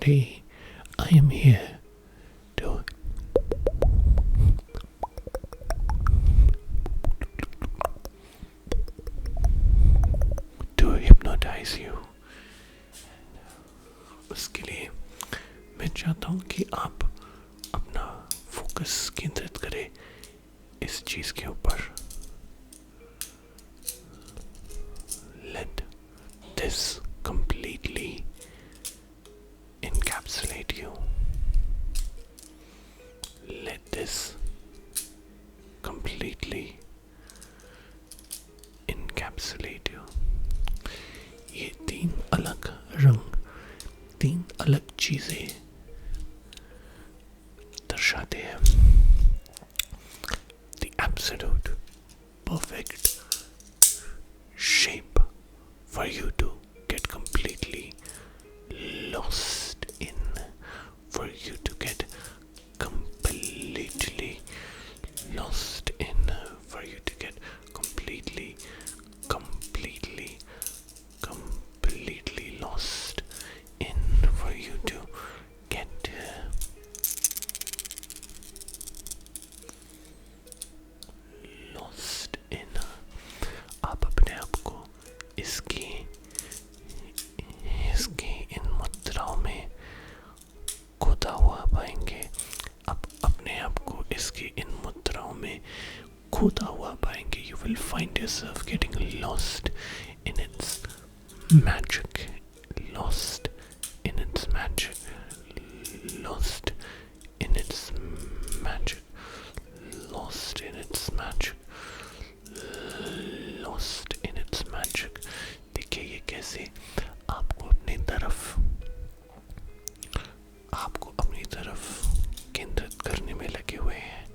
today I am here to hypnotize you. उसके लिए मैं चाहता हूँ कि आप अपना फोकस केंद्रित करें इस चीज के ऊपर. Let this completely encapsulate you. Let this completely encapsulate you. ये तीन अलग रंग, तीन अलग चीजें दर्शाते हैं. The absolute perfect shape for you to get completely lost in, for you to get completely lost in, for you to get completely lost in, for you to get lost in. आप अपने आप को इसकी इन मुद्राओं में खोता हुआ पाएंगे. आप अपने आप को इसकी इन मुद्राओं में खोता हुआ पाएंगे. You will find yourself getting lost in its magic, lost in its magic, lost in its magic, lost in its magic, lost in its magic. देखिए ये कैसे आपको अपनी तरफ केंद्रित करने में लगे हुए हैं.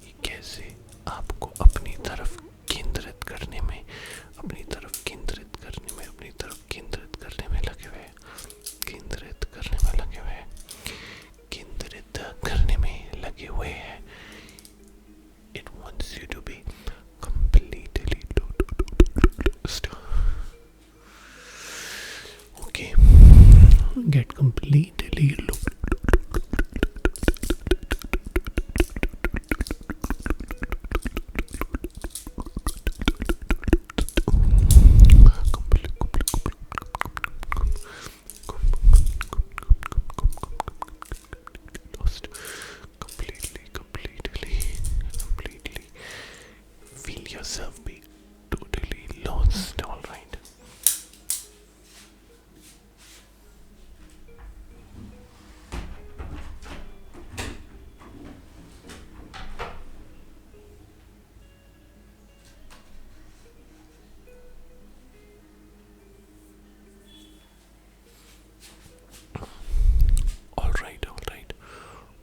ये कैसे आपको अपनी तरफ केंद्रित करने में लगे हुए हैं. केंद्रित करने में लगे हुए हैं. It wants you to be completely lost. Okay, get completely lost. Completely feel yourself be totally lost. All right.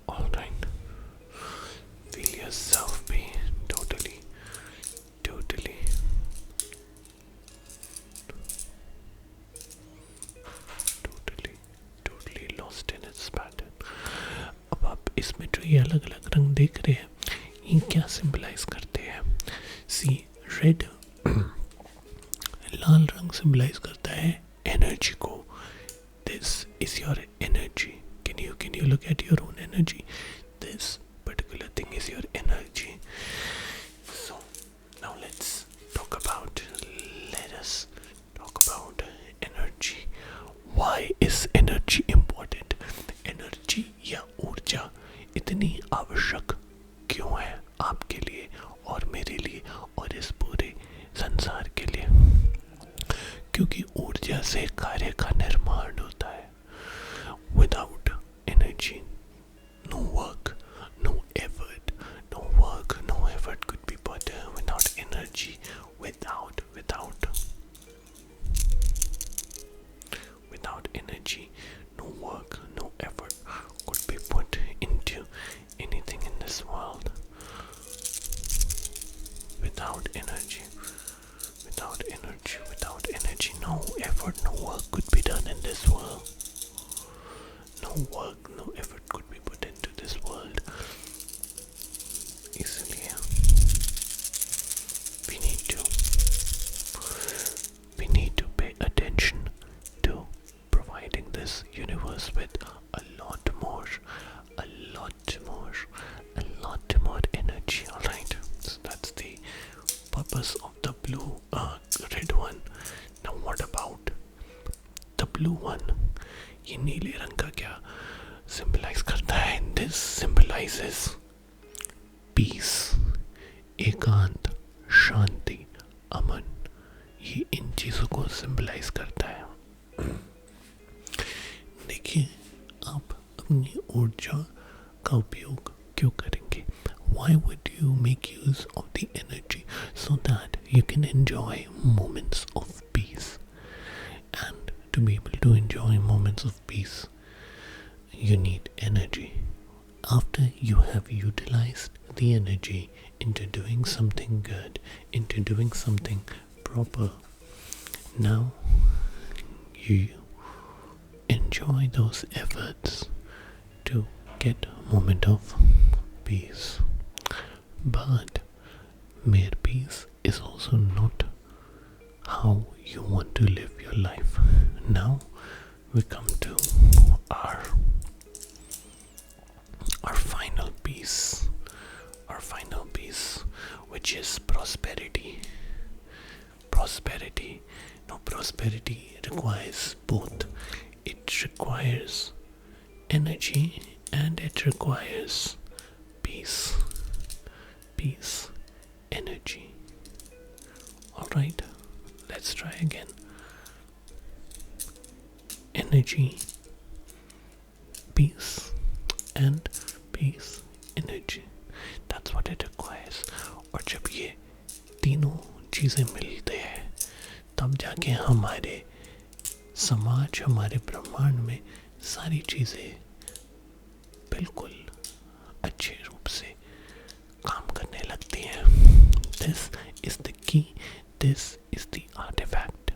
All right. Feel yourself be totally lost in its pattern. अब आप इसमें जो ये अलग अलग रंग देख रहे हैं, ये क्या सिंबलाइज करते हैं? सी रेड लाल रंग सिंबलाइज करता है एनर्जी को. This is your energy. Can you look at your own energy? This particular thing is your energy. So now let us talk about energy. Why is energy important? Energy या ऊर्जा इतनी आवश्यक क्यों है आपके लिए और मेरे लिए और इस पूरे संसार के लिए? क्योंकि ऊर्जा से कार्य का निर्माण होता है. Without energy, no work, no effort, no work, no effort could be put. Without energy, without energy, no work, no effort could be put into anything in this world. Without energy, no effort, no work could be done in this world. No work, no effort could be put into this world. इसलिए we need to pay attention to providing this universe with purpose of the red one? Now what about the blue one? ये नीले रंग का क्या symbolize करता है? This symbolizes peace, एकांत, शांति, अमन. ये इन चीज़ों को symbolize करता है. देखिए, आप अपनी ऊर्जा का उपयोग क्यों करेंगे? Why would you make use of the energy so that you can enjoy moments of peace? And to be able to enjoy moments of peace, you need energy. After you have utilized the energy into doing something good, into doing something proper, now you enjoy those efforts to get a moment of peace. But mere peace is also not how you want to live your life. Now we come to our final piece, which is prosperity. Now prosperity requires both. It requires energy and it requires peace, energy. All right, let's try again. Energy, peace, and peace, energy. That's what it requires. और जब ये तीनों चीज़ें मिलते हैं तब जाके हमारे समाज, हमारे ब्रह्मांड में सारी चीज़ें बिल्कुल अच्छे रूप से काम करने लगती हैं. This is the key. This is the artifact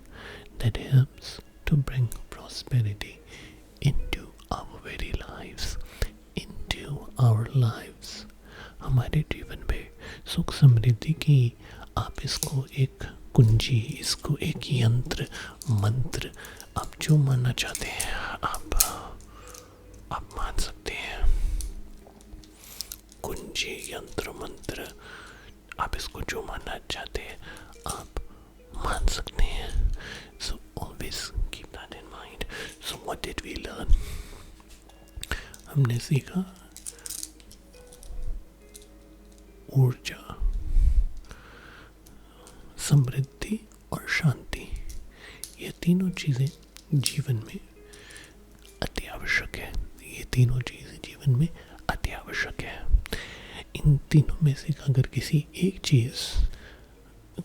that helps to bring prosperity into our very lives. हमारे जीवन में सुख समृद्धि की आप इसको एक कुंजी, इसको एक यंत्र, मंत्र, आप जो मानना चाहते हैं आप मान सकते हैं. कुंजी, यंत्र, मंत्र, आप इसको जो मानना चाहते हैं आप मान सकते हैं. So always keep that in mind. So what did we learn? हमने सीखा ऊर्जा, समृद्धि और शांति. ये तीनों चीज़ें जीवन में अति आवश्यक है. इन तीनों में से अगर किसी एक चीज़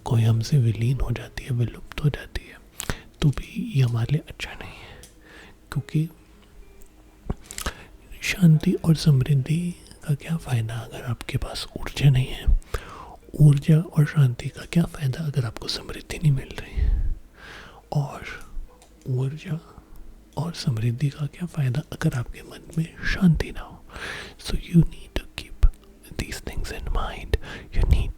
कोई हमसे विलीन हो जाती है, विलुप्त हो जाती है, तो भी ये हमारे लिए अच्छा नहीं है. क्योंकि शांति और समृद्धि का क्या फ़ायदा अगर आपके पास ऊर्जा नहीं है? ऊर्जा और शांति का क्या फ़ायदा अगर आपको समृद्धि नहीं मिल रही है? और ऊर्जा और समृद्धि का क्या फ़ायदा अगर आपके मन में शांति ना हो? So you need to keep these things in mind. You need